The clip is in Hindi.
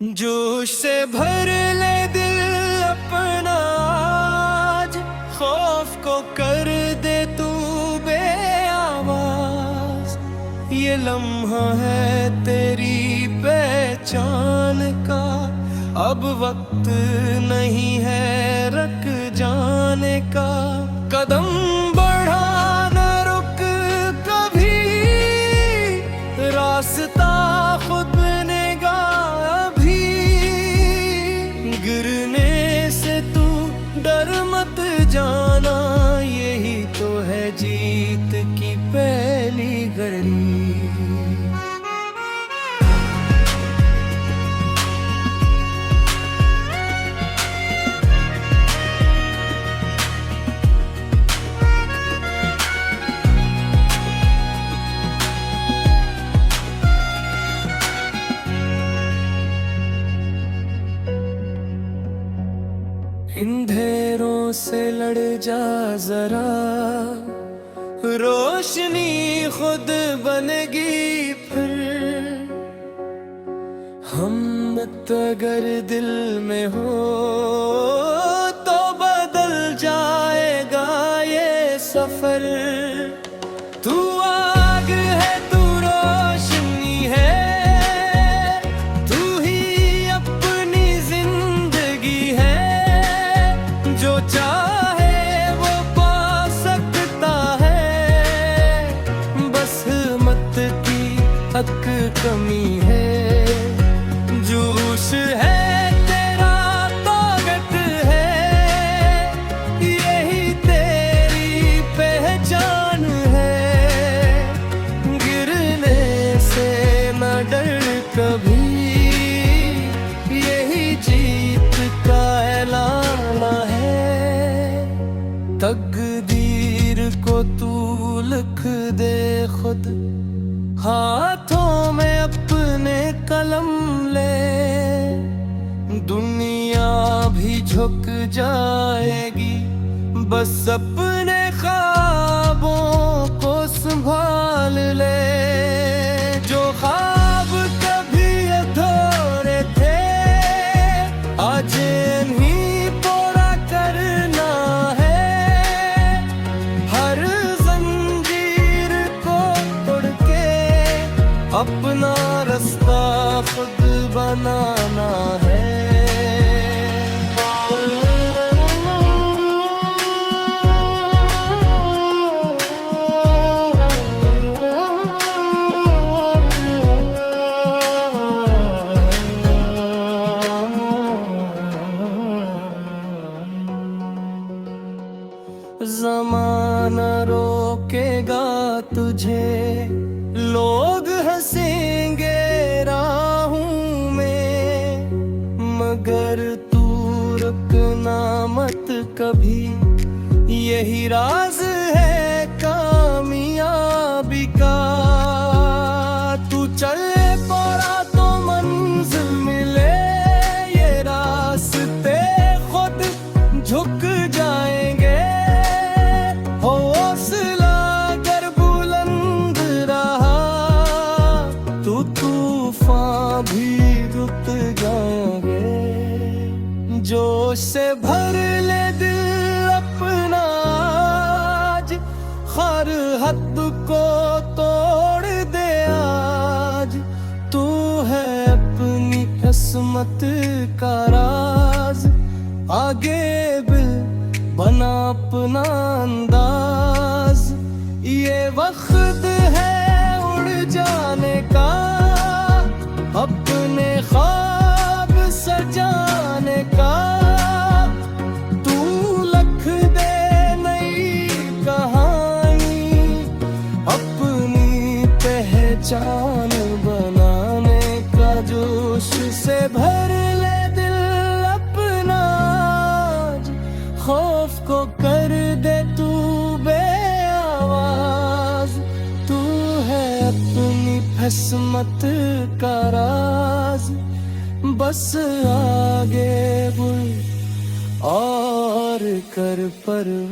जोश से भर ले दिल अपना आज, खौफ को कर दे तू बेआवाज। ये लम्हा है तेरी पहचान का, अब वक्त नहीं है रुक जाने का। कदम बढ़ा न रुक कभी, रास्ता खुद बनेगा अभी। गिरने से तू डर मत जाना, यही तो है जीत की पहली घड़ी। अंधेरों से लड़ जा जरा, रोशनी खुद बनेगी फिर। हिम्मत अगर दिल में हो तो बदल जाएगा ये सफर। तू आग है, तू रोशनी है, तू ही अपनी जिंदगी है। जो चाहे वो पा सकता है, बस हिम्मत की हक कमी है। जोश है तेरा, ताकत है, यही तेरी पहचान है। गिरने से न डर कभी, यही जीत का ऐलान है। तकदीर को तू लिख दे खुद, हाथों में अपने कलम ले। दुनिया भी झुक जाएगी, बस अपने ख्वाबों को संभाल ले। जो ख्वाब कभी अधूरे थे, आज इन्हीं पूरा करना है। हर जंजीर को तोड़ के अपना रास्ता खुद बनाना है। ज़माना रोकेगा तुझे, लोग हंसेंगे राहों में, मगर तू रुकना मत कभी। यही राज है कामयाबी का। तू चले पड़ा तो मंजिल मिले, ये रास्ते खुद झुक जाएंगे। हौसला अगर बुलंद रहा, तो तूफान भी रुक जाएंगे। जोश से भर ले दिल अपना आज, हर हद को तोड़ दे आज। तू है अपनी किस्मत का राज, आगे बिल बना अपना अंदाज। ये वक्त है उड़ जाने का, अपने ख्वाब सजाने का। तू लिख दे नई कहानी, अपनी पहचान बनाने का। जोश से भर ले दिल अपना आज, खौफ को कर दे तू बेआवाज। तू है अपनी किस्मत का राज, बस आगे बढ़ और कर परवाज।